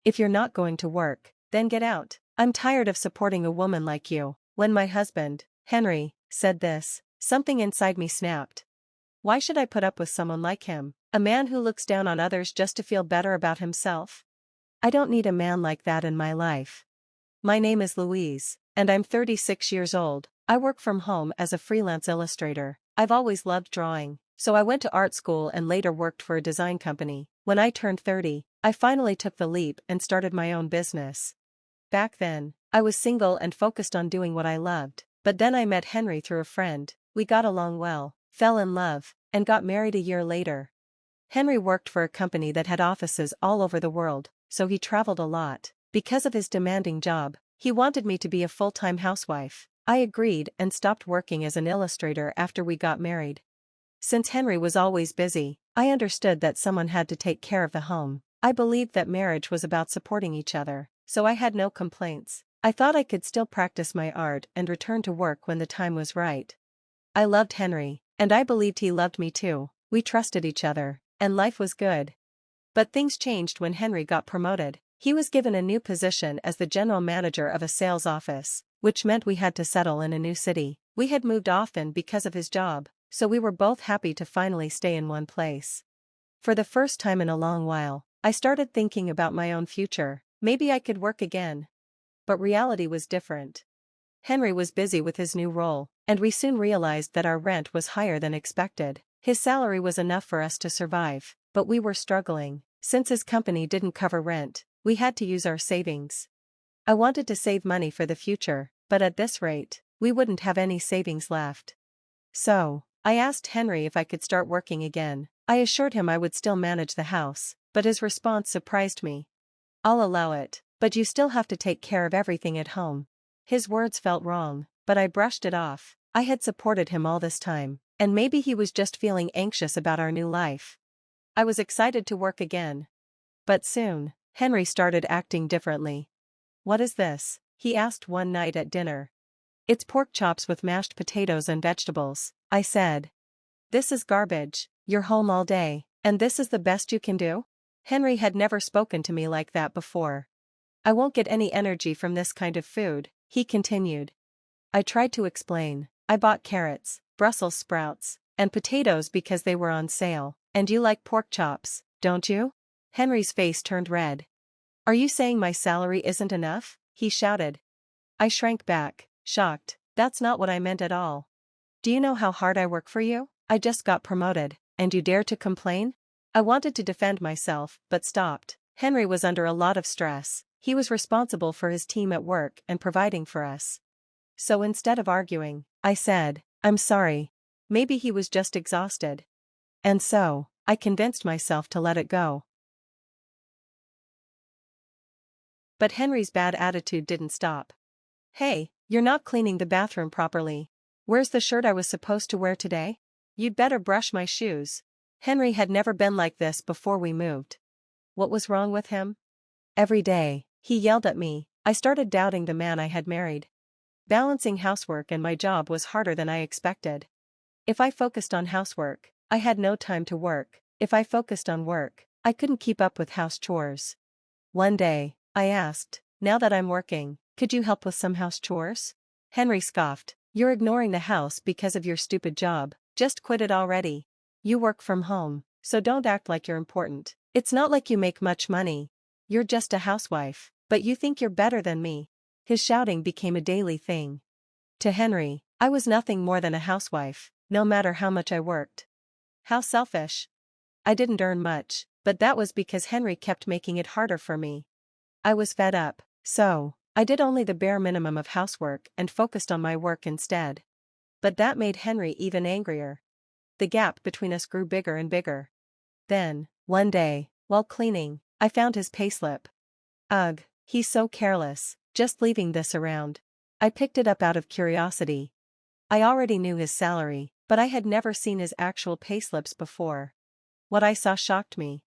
If you're not going to work, then get out. I'm tired of supporting a woman like you. When my husband, Henry, said this, something inside me snapped. Why should I put up with someone like him? A man who looks down on others just to feel better about himself? I don't need a man like that in my life. My name is Louise, and I'm 36 years old. I work from home as a freelance illustrator. I've always loved drawing, so I went to art school and later worked for a design company. When I turned 30, I finally took the leap and started my own business. Back then, I was single and focused on doing what I loved, but then I met Henry through a friend. We got along well, fell in love, and got married a year later. Henry worked for a company that had offices all over the world, so he traveled a lot. Because of his demanding job, he wanted me to be a full-time housewife. I agreed and stopped working as an illustrator after we got married. Since Henry was always busy, I understood that someone had to take care of the home. I believed that marriage was about supporting each other, so I had no complaints. I thought I could still practice my art and return to work when the time was right. I loved Henry, and I believed he loved me too. We trusted each other, and life was good. But things changed when Henry got promoted. He was given a new position as the general manager of a sales office, which meant we had to settle in a new city. We had moved often because of his job, so we were both happy to finally stay in one place. For the first time in a long while, I started thinking about my own future. Maybe I could work again. But reality was different. Henry was busy with his new role, and we soon realized that our rent was higher than expected. His salary was enough for us to survive, but we were struggling. Since his company didn't cover rent, we had to use our savings. I wanted to save money for the future, but at this rate, we wouldn't have any savings left. So, I asked Henry if I could start working again. I assured him I would still manage the house, but his response surprised me. I'll allow it, but you still have to take care of everything at home. His words felt wrong, but I brushed it off. I had supported him all this time, and maybe he was just feeling anxious about our new life. I was excited to work again. But soon, Henry started acting differently. What is this? He asked one night at dinner. It's pork chops with mashed potatoes and vegetables, I said. This is garbage. You're home all day, and this is the best you can do? Henry had never spoken to me like that before. I won't get any energy from this kind of food, he continued. I tried to explain. I bought carrots, Brussels sprouts, and potatoes because they were on sale. And you like pork chops, don't you? Henry's face turned red. Are you saying my salary isn't enough? He shouted. I shrank back, shocked. That's not what I meant at all. Do you know how hard I work for you? I just got promoted, and you dare to complain? I wanted to defend myself, but stopped. Henry was under a lot of stress. He was responsible for his team at work and providing for us. So instead of arguing, I said, I'm sorry. Maybe he was just exhausted. And so, I convinced myself to let it go. But Henry's bad attitude didn't stop. Hey, you're not cleaning the bathroom properly. Where's the shirt I was supposed to wear today? You'd better brush my shoes. Henry had never been like this before we moved. What was wrong with him? Every day, he yelled at me. I started doubting the man I had married. Balancing housework and my job was harder than I expected. If I focused on housework, I had no time to work. If I focused on work, I couldn't keep up with house chores. One day, I asked, now that I'm working, could you help with some house chores? Henry scoffed. You're ignoring the house because of your stupid job. Just quit it already. You work from home, so don't act like you're important. It's not like you make much money. You're just a housewife, but you think you're better than me. His shouting became a daily thing. To Henry, I was nothing more than a housewife, no matter how much I worked. How selfish. I didn't earn much, but that was because Henry kept making it harder for me. I was fed up, so I did only the bare minimum of housework and focused on my work instead. But that made Henry even angrier. The gap between us grew bigger and bigger. Then, one day, while cleaning, I found his payslip. Ugh, he's so careless, just leaving this around. I picked it up out of curiosity. I already knew his salary, but I had never seen his actual payslips before. What I saw shocked me.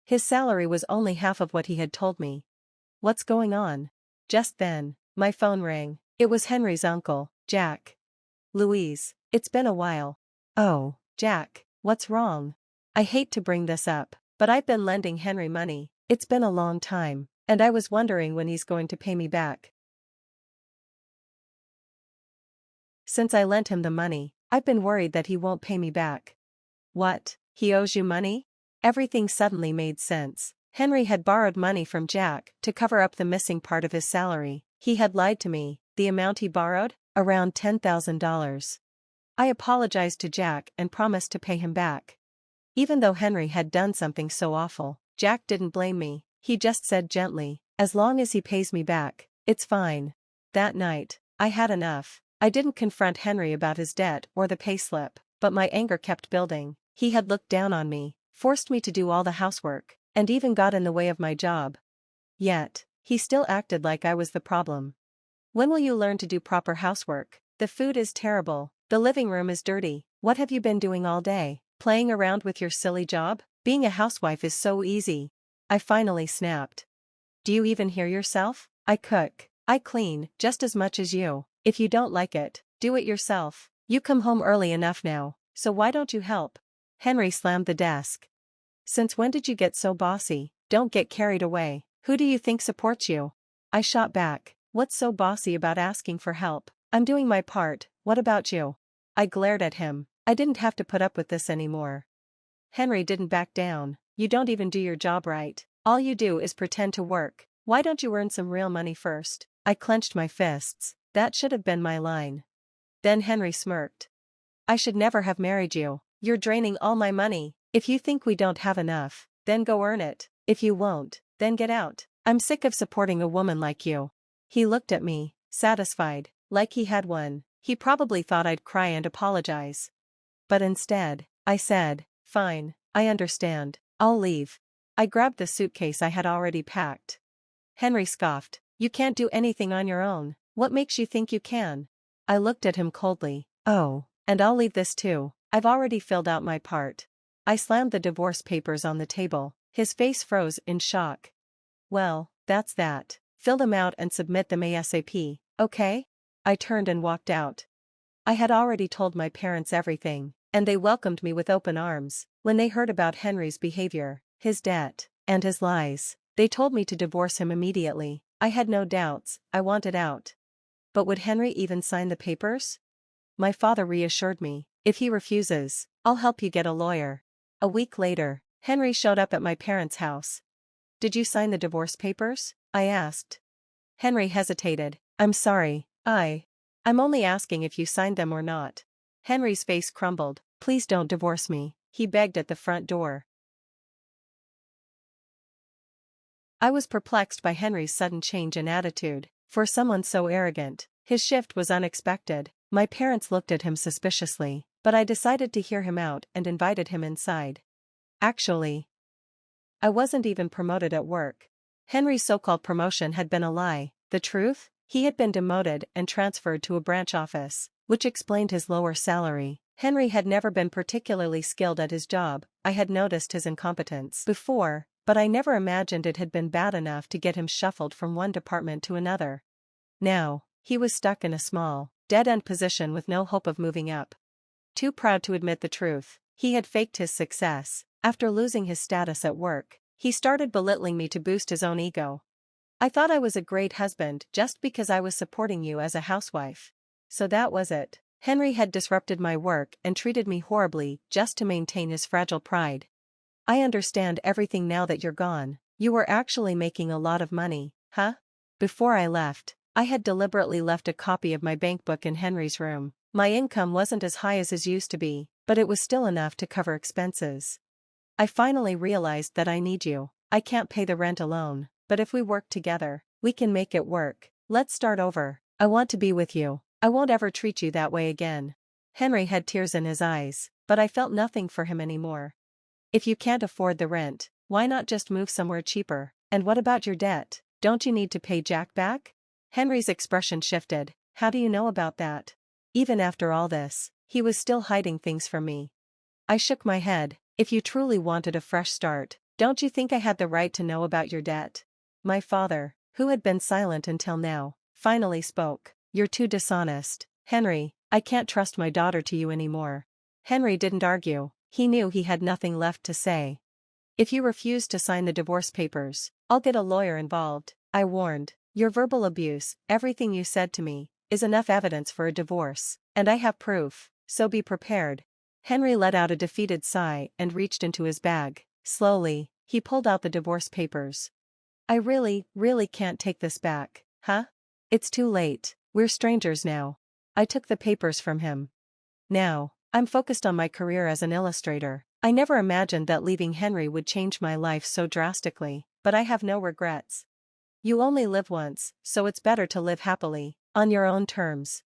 His salary was only half of what he had told me. What's going on? Just then, my phone rang. It was Henry's uncle, Jack. Louise, it's been a while. Oh, Jack, what's wrong? I hate to bring this up, but I've been lending Henry money. It's been a long time, And I was wondering when he's going to pay me back. Since I lent him the money, I've been worried that he won't pay me back. What? He owes you money? Everything suddenly made sense. Henry had borrowed money from Jack to cover up the missing part of his salary. He had lied to me. The amount he borrowed? Around $10,000. I apologized to Jack and promised to pay him back. Even though Henry had done something so awful, Jack didn't blame me. He just said gently, "As long as he pays me back, it's fine." That night, I had enough. I didn't confront Henry about his debt or the payslip, but my anger kept building. He had looked down on me, forced me to do all the housework, and even got in the way of my job. Yet, he still acted like I was the problem. When will you learn to do proper housework? The food is terrible, the living room is dirty. What have you been doing all day? Playing around with your silly job? Being a housewife is so easy. I finally snapped. Do you even hear yourself? I cook, I clean, just as much as you. If you don't like it, do it yourself. You come home early enough now, so why don't you help? Henry slammed the desk. Since when did you get so bossy? Don't get carried away. Who do you think supports you? I shot back. What's so bossy about asking for help? I'm doing my part, what about you? I glared at him. I didn't have to put up with this anymore. Henry didn't back down. You don't even do your job right. All you do is pretend to work. Why don't you earn some real money first? I clenched my fists. That should have been my line. Then Henry smirked. I should never have married you. You're draining all my money. If you think we don't have enough, then go earn it. If you won't, then get out. I'm sick of supporting a woman like you. He looked at me, satisfied, like he had won. He probably thought I'd cry and apologize. But instead, I said, "Fine, I understand. I'll leave." I grabbed the suitcase I had already packed. Henry scoffed. You can't do anything on your own. What makes you think you can? I looked at him coldly. Oh, and I'll leave this too. I've already filled out my part. I slammed the divorce papers on the table. His face froze in shock. Well, that's that. Fill them out and submit them ASAP, okay? I turned and walked out. I had already told my parents everything, and they welcomed me with open arms. When they heard about Henry's behavior, his debt, and his lies, they told me to divorce him immediately. I had no doubts. I wanted out. But would Henry even sign the papers? My father reassured me, if he refuses, I'll help you get a lawyer. A week later, Henry showed up at my parents' house. Did you sign the divorce papers? I asked. Henry hesitated. I'm sorry, I'm only asking if you signed them or not. Henry's face crumbled. Please don't divorce me, he begged at the front door. I was perplexed by Henry's sudden change in attitude. For someone so arrogant, his shift was unexpected. My parents looked at him suspiciously, but I decided to hear him out and invited him inside. Actually, I wasn't even promoted at work. Henry's so-called promotion had been a lie. The truth? He had been demoted and transferred to a branch office, which explained his lower salary. Henry had never been particularly skilled at his job. I had noticed his incompetence before, but I never imagined it had been bad enough to get him shuffled from one department to another. Now, he was stuck in a small, dead-end position with no hope of moving up. Too proud to admit the truth, he had faked his success. After losing his status at work, he started belittling me to boost his own ego. I thought I was a great husband just because I was supporting you as a housewife. So that was it. Henry had disrupted my work and treated me horribly just to maintain his fragile pride. I understand everything now that you're gone. You were actually making a lot of money, huh? Before I left, I had deliberately left a copy of my bank book in Henry's room. My income wasn't as high as it used to be, but it was still enough to cover expenses. I finally realized that I need you. I can't pay the rent alone, but if we work together, we can make it work. Let's start over. I want to be with you. I won't ever treat you that way again. Henry had tears in his eyes, but I felt nothing for him anymore. If you can't afford the rent, why not just move somewhere cheaper? And what about your debt? Don't you need to pay Jack back? Henry's expression shifted. How do you know about that? Even after all this, he was still hiding things from me. I shook my head. If you truly wanted a fresh start, don't you think I had the right to know about your debt? My father, who had been silent until now, finally spoke. You're too dishonest, Henry. I can't trust my daughter to you anymore. Henry didn't argue. He knew he had nothing left to say. If you refuse to sign the divorce papers, I'll get a lawyer involved, I warned. Your verbal abuse, everything you said to me, is enough evidence for a divorce, and I have proof, so be prepared. Henry let out a defeated sigh and reached into his bag. Slowly, he pulled out the divorce papers. I really can't take this back, huh? It's too late, we're strangers now. I took the papers from him. Now, I'm focused on my career as an illustrator. I never imagined that leaving Henry would change my life so drastically, but I have no regrets. You only live once, so it's better to live happily, on your own terms.